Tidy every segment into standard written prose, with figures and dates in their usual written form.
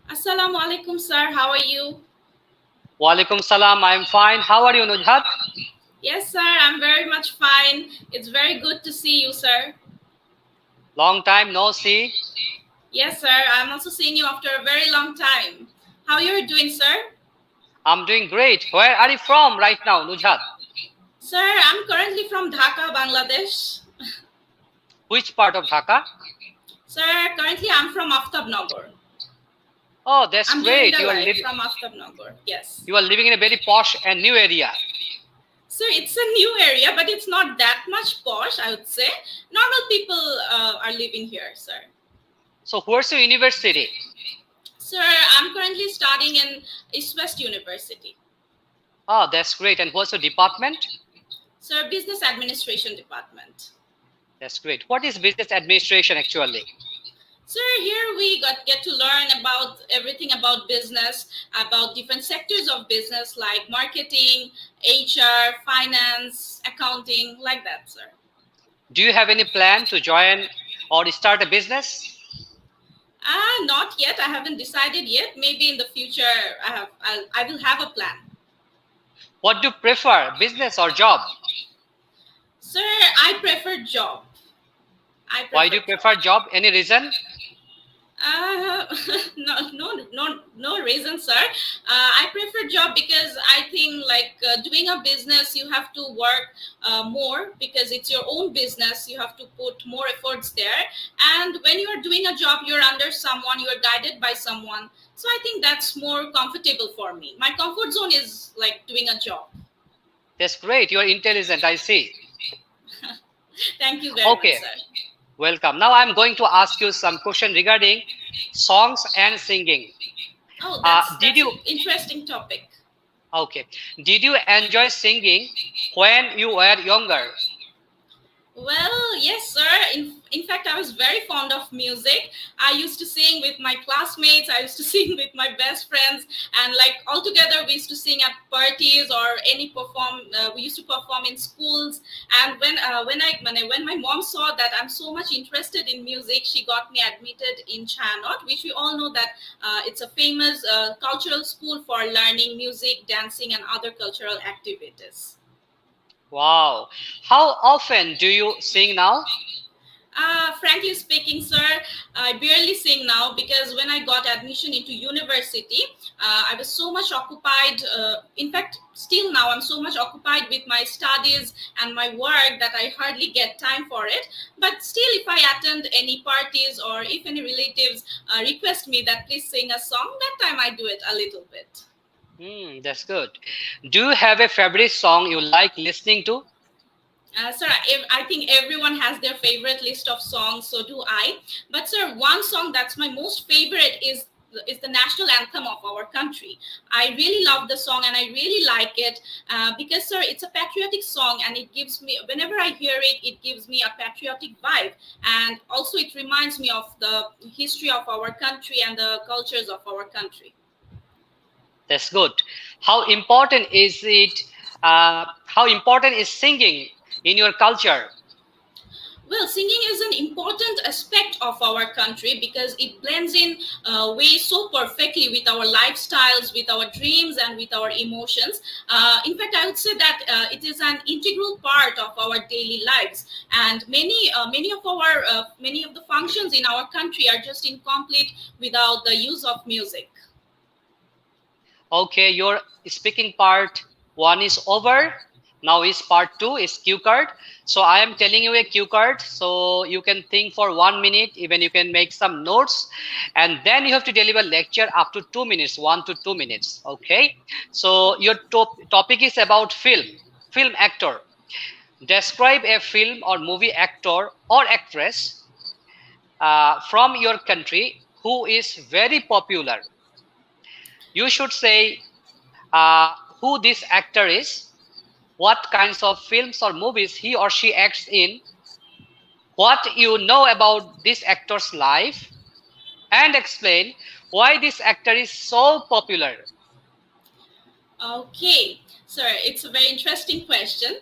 Assalamu alaikum, sir. How are you? Walaikum salam. I'm fine. How are you, Nujhat? Yes, sir. I'm very much fine. It's very good to see you, sir. Long time no see. Yes, sir. I'm also seeing you after a very long time. How you're doing, sir? I'm doing great. Where are you from right now, Nujhat? Sir, I'm currently from Dhaka, Bangladesh. Which part of Dhaka? Sir, currently I'm from Aftabnagar. Oh, that's I'm joining great. the live from Aftabnagar. Yes. You are living in a very posh and new area. Sir, it's a new area, but it's not that much posh, I would say. Normal people are living here, sir. So where's your university? Sir, I'm currently studying in East West University. Oh, that's great. And what's your department? Sir, Business Administration Department. That's great. What is business administration actually? Sir, here we get to learn about everything about business, about different sectors of business like marketing, HR, finance, accounting, like that, sir. Do you have any plan to join or start a business? Not yet. I haven't decided yet. Maybe in the future, I will have a plan. What do you prefer, business or job? Sir, I prefer job. I Why do prefer you job. prefer job? Any reason? Uh, no reason, sir. I prefer job because I think like doing a business, you have to work more because it's your own business. You have to put more efforts there. And when you are doing a job, you're under someone, you are guided by someone. So I think that's more comfortable for me. My comfort zone is like doing a job. That's great. You're intelligent, I see. Thank you very much, Okay. sir. Welcome. Now I'm going to ask you some question regarding songs and singing. Oh, Did that's you an interesting topic. okay? Did you enjoy singing when you were younger? Well, yes, sir. In fact, I was very fond of music. I used to sing with my classmates. I used to sing with my best friends, and like all together, we used to sing at parties or any perform. We used to perform in schools. And when my mom saw that I'm so much interested in music, she got me admitted in Chanot, which we all know that it's a famous cultural school for learning music, dancing, and other cultural activities. Wow. How often do you sing now? Frankly speaking, sir, I barely sing now because when I got admission into university, I was so much occupied. In fact, still now, I'm so much occupied with my studies and my work that I hardly get time for it. But still, if I attend any parties or if any relatives request me that please sing a song, that time I do it a little bit. That's good. Do you have a favorite song you like listening to? Sir, I think everyone has their favorite list of songs, so do I. But sir, one song that's my most favorite is the national anthem of our country. I really love the song and I really like it because sir, it's a patriotic song and it gives me whenever I hear it, it gives me a patriotic vibe, and also it reminds me of the history of our country and the cultures of our country. That's good. How important is it? How important is singing in your culture? Well, singing is an important aspect of our country because it blends in ways so perfectly with our lifestyles, with our dreams, and with our emotions. In fact, I would say that it is an integral part of our daily lives, and many of the functions in our country are just incomplete without the use of music. Okay, your speaking part one is over. Now is part two is cue card. So I am telling you a cue card. So you can think for 1 minute, even you can make some notes, and then you have to deliver lecture up to 2 minutes, 1 to 2 minutes. Okay. So your topic is about film actor. Describe a film or movie actor or actress from your country who is very popular. You should say who this actor is, what kinds of films or movies he or she acts in, what you know about this actor's life, and explain why this actor is so popular. Okay. Sir, it's a very interesting question.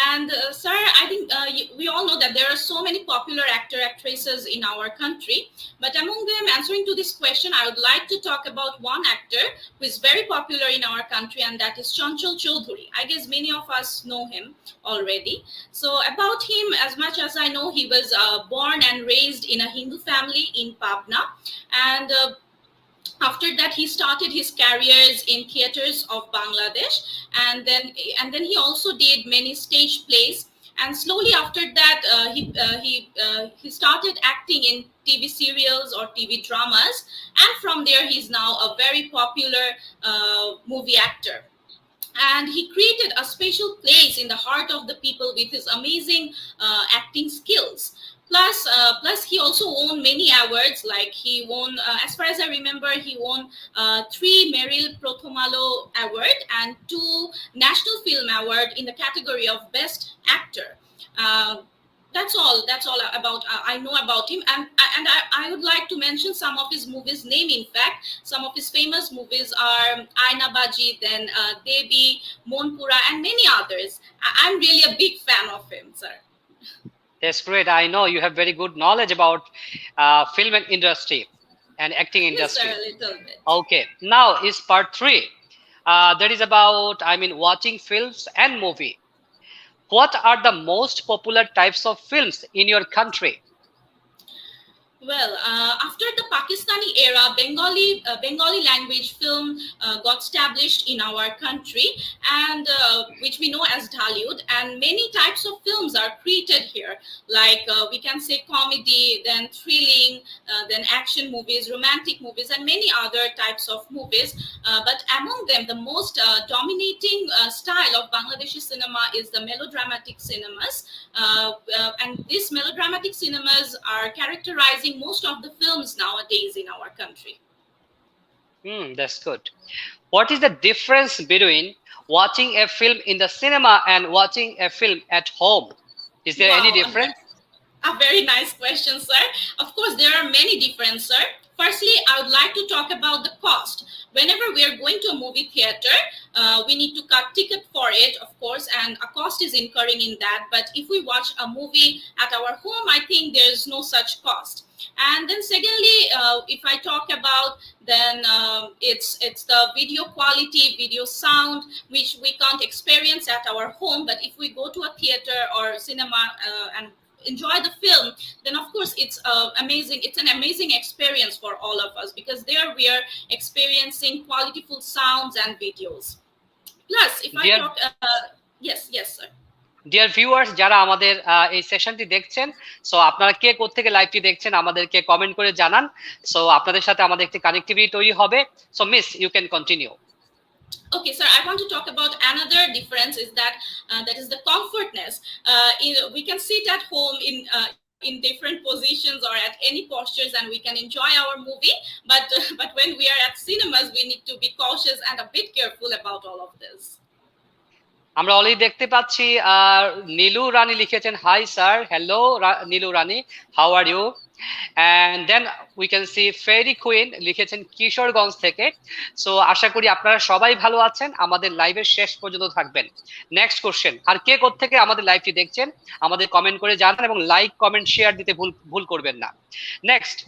And, sir, I think we all know that there are so many popular actor actresses in our country. But among them, answering to this question, I would like to talk about one actor who is very popular in our country, and that is Chanchal Choudhury. I guess many of us know him already. So, about him, as much as I know, he was born and raised in a Hindu family in Pabna. And after that he started his careers in theaters of Bangladesh, and then he also did many stage plays, and slowly after that he started acting in TV serials or TV dramas, and from there he's now a very popular movie actor, and he created a special place in the heart of the people with his amazing acting skills. Plus, he also won many awards. Like he won, as far as I remember, he won three Meril Prothomalo Award and two National Film Award in the category of Best Actor. Uh, that's all about I know about him, and I would like to mention some of his movies name. In fact, some of his famous movies are Aina Baji, then Devi, Monpura, and many others. I'm really a big fan of him, sir. That's great. I know you have very good knowledge about film and industry and acting Yes, sir, industry. a little bit. Okay, now is part three. That is about, I mean, watching films and movie. What are the most popular types of films in your country? Well, after the Pakistani era, Bengali language film got established in our country, and which we know as Dhallywood, and many types of films are created here. Like we can say comedy, then thrilling, then action movies, romantic movies, and many other types of movies. But among them, the most dominating style of Bangladeshi cinema is the melodramatic cinemas, and these melodramatic cinemas are characterizing most of the films nowadays in our country. That's good. What is the difference between watching a film in the cinema and watching a film at home? Is there any Wow, difference? a very nice question, sir. Of course, there are many different, sir. Firstly, I would like to talk about the cost. Whenever we are going to a movie theater, we need to cut ticket for it, of course, and a cost is incurring in that. But if we watch a movie at our home, I think there's no such cost. And then, secondly, if I talk about, then it's the video quality, video sound, which we can't experience at our home. But if we go to a theater or cinema and enjoy the film, then of course it's an amazing experience for all of us, because there we are experiencing qualityful sounds and videos. Plus, if I Dear talk yes, sir. Dear viewers, যারা আমাদের এই সেশনটি দেখছেন, so আপনারা কে কোত্থেকে লাইভটি দেখছেন আমাদেরকে comment করে জানান। সো আপনাদের সাথে আমাদের একটি কানেক্টিভিটি তৈরি হবে। So miss, you can continue. Okay, sir, I want to talk about another difference, is that that is the comfortness. We can sit at home in different positions or at any postures, and we can enjoy our movie, but but when we are at cinemas, we need to be cautious and a bit careful about all of this. আমরা already দেখতে পাচ্ছি নীলু রানী লিখেছেন, hi sir, hello Nilu Rani, how are you? And then we can see Fairy Queen লিখেছেন কিশোরগঞ্জ থেকে। So আশা করি আপনারা সবাই ভালো আছেন, আমাদের লাইভের শেষ পর্যন্ত থাকবেন। নেক্সট কোশ্চেন, আর কে কোত্থেকে আমাদের লাইভটি দেখছেন আমাদের কমেন্ট করে জানান, এবং লাইক কমেন্ট শেয়ার দিতে ভুল করবেন না। Next,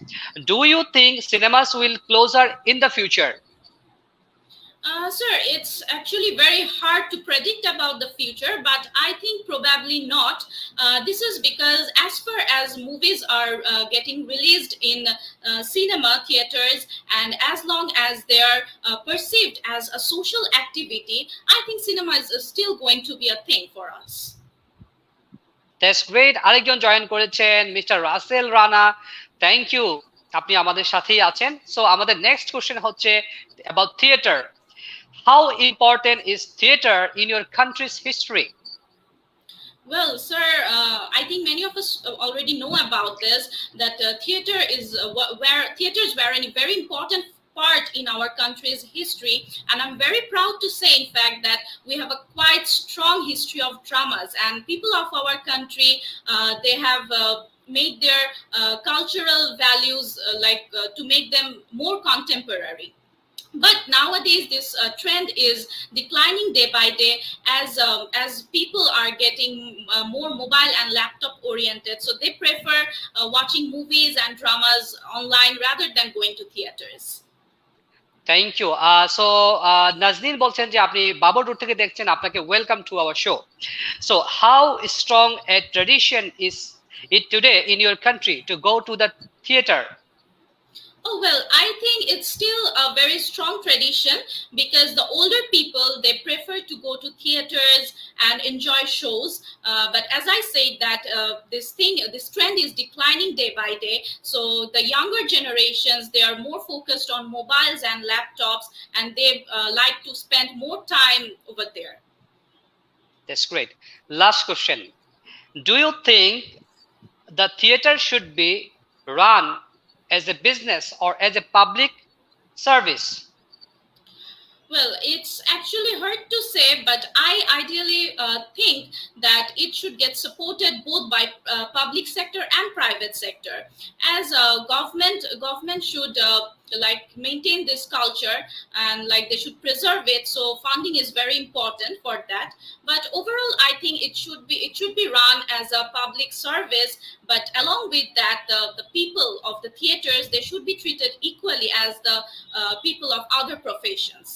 do you think cinemas will closer in the future? Sir, it's actually very hard to predict about the future, but I think probably not. This is because, as far as movies are getting released in cinema theaters, and as long as they are perceived as a social activity, I think cinema is still going to be a thing for us. That's great. আরেকজন join করেছেন, mister Rasel Rana, thank you, আপনি আমাদের সাথেই আছেন। So আমাদের next question হচ্ছে about theatre. How important is theater in your country's history? Well, sir, I think many of us already know about this, that theater is where theaters were a very important part in our country's history, and I'm very proud to say, in fact, that we have a quite strong history of dramas, and people of our country, they have made their cultural values to make them more contemporary. But nowadays this trend is declining day by day, as people are getting more mobile and laptop oriented, so they prefer watching movies and dramas online rather than going to theaters. Thank you. So Nazneen বলছেন যে আপনি Babar road থেকে দেখছেন, আপনাকে welcome to our show. So how strong a tradition is it today in your country to go to the theatre? Oh, well, I think it's still a very strong tradition, because the older people, they prefer to go to theaters and enjoy shows. But as I said, that this trend is declining day by day. So the younger generations, they are more focused on mobiles and laptops, and they like to spend more time over there. That's great. Last question. Do you think the theater should be run as a business or as a public service? Well, it's actually hard to say, but I ideally think that it should get supported both by public sector and private sector, as government should like maintain this culture, and like they should preserve it. So funding is very important for that. But overall, I think it should be run as a public service. But along with that, the people of the theaters, they should be treated equally as the people of other professions.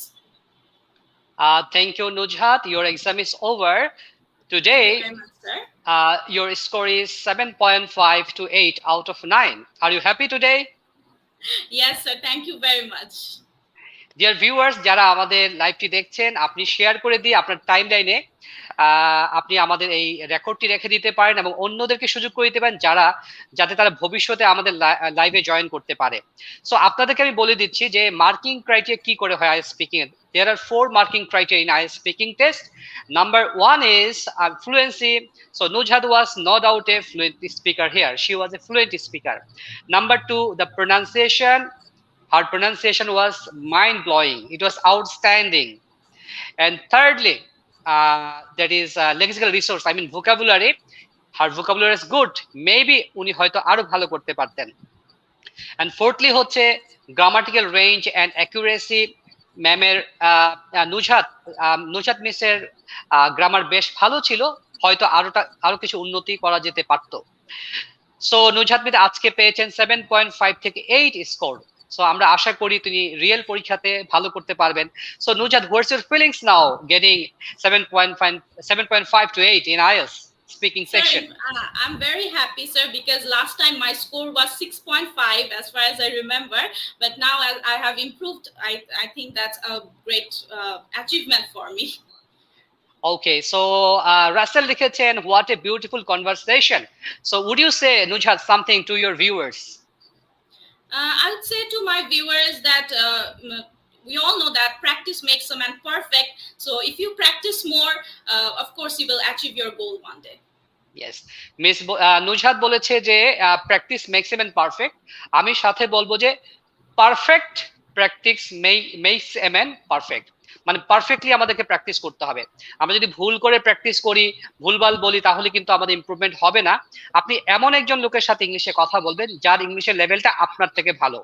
Thank you, Nujhat. Your exam is over. Thank you Today, very much, sir. your score is 7.5 to 8 out of 9. Are you happy today? Yes, sir. Thank you very much. Dear viewers, যারা আমাদের লাইভটি দেখছেন, আপনি share করে দিয়ে আপনার time লাইনে আপনি আমাদের এই রেকর্ডটি রেখে দিতে পারেন এবং অন্যদেরকে সুযোগ করে দিতে পারেন, যাতে তারা ভবিষ্যতে আমাদের লাইভে জয়েন করতে পারে। সো আপনাদেরকে আমি বলে দিচ্ছি যে মার্কিং ক্রাইটেরিয়া কি করে হয় আইএলটিএস স্পিকিং এর। There are 4 marking criteria in IELTS speaking test. Number 1 is fluency. So Nujhat was no doubt a fluent speaker here. She was a fluent speaker. Number 2, the pronunciation. Her pronunciation was mind-blowing. It was outstanding. And thirdly, that is lexical resource. I mean vocabulary. Her vocabulary is good. Maybe উনি হয়তো আরো ভালো করতে পারতেন। And fourthly হচ্ছে grammatical range and accuracy. ম্যামের Nuzhat মিসের grammar বেশ ভালো ছিল, হয়তো আরো কিছু উন্নতি করা যেতে পারত। সো নুজহাত মিস আজকে পেয়েছেন 7.5 থেকে 8 স্কোর। সো আমরা আশা করি তিনি রিয়েল পরীক্ষাতে ভালো করতে পারবেন। So Nuzhat, what's your feelings now getting 7.5 to 8 in IELTS speaking Sir, section? I'm very happy, sir, because last time my score was 6.5 as far as I remember, but now as I have improved, I think that's a great achievement for me. Okay, so Russell লিখেছেন, what a beautiful conversation. So would you say, Nujhat, something to your viewers? I would say to my viewers that we all know that practice makes a man perfect. So if you practice more, of course you will achieve your goal one day. Yes, miss Nuzhat বলেছে যে practice makes a man perfect. আমি সাথে বলবো যে perfect practice makes a man perfect. মানে perfectly আমাদেরকে practice করতে হবে। আমরা যদি ভুল করে প্র্যাকটিস করি, ভুলভাল বলি, তাহলে কিন্তু আমাদের ইমপ্রুভমেন্ট হবে না। আপনি এমন একজন লোকের সাথে ইংলিশে কথা বলবেন যার ইংলিশের লেভেলটা আপনার থেকে ভালো।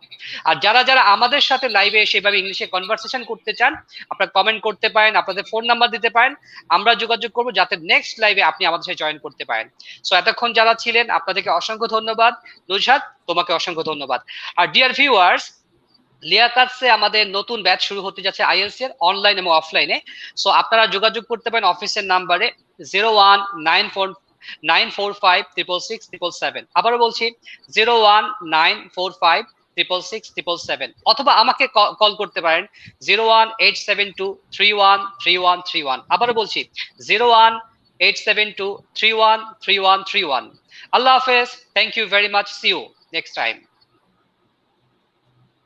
আর যারা আমাদের সাথে লাইভে এসে এভাবে ইংলিশে কনভারসেশন করতে চান, আপনারা কমেন্ট করতে পারেন, আপনাদের ফোন নাম্বার দিতে পারেন, আমরা যোগাযোগ করবো যাতে নেক্সট লাইভে আপনি আমাদের সাথে জয়েন করতে পারেন। সো এতক্ষণ যারা ছিলেন আপনাদেরকে অসংখ্য ধন্যবাদ। নুজহাত, তোমাকে অসংখ্য ধন্যবাদ। আর ডিয়ার ভিউয়ার্স, লিয়াকাতসে আমাদের নতুন ব্যাচ শুরু হতে যাচ্ছে আইএলটিএস এর অনলাইন এবং অফলাইনে। সো আপনারা যোগাযোগ করতে পারেন অফিসের নাম্বারে 0194566667। আবারও বলছি 0194566667, অথবা আমাকে কল করতে পারেন 018723133131। আবারও বলছি 018723133131। আল্লাহ হাফেজ। Thank you very much. See you next time.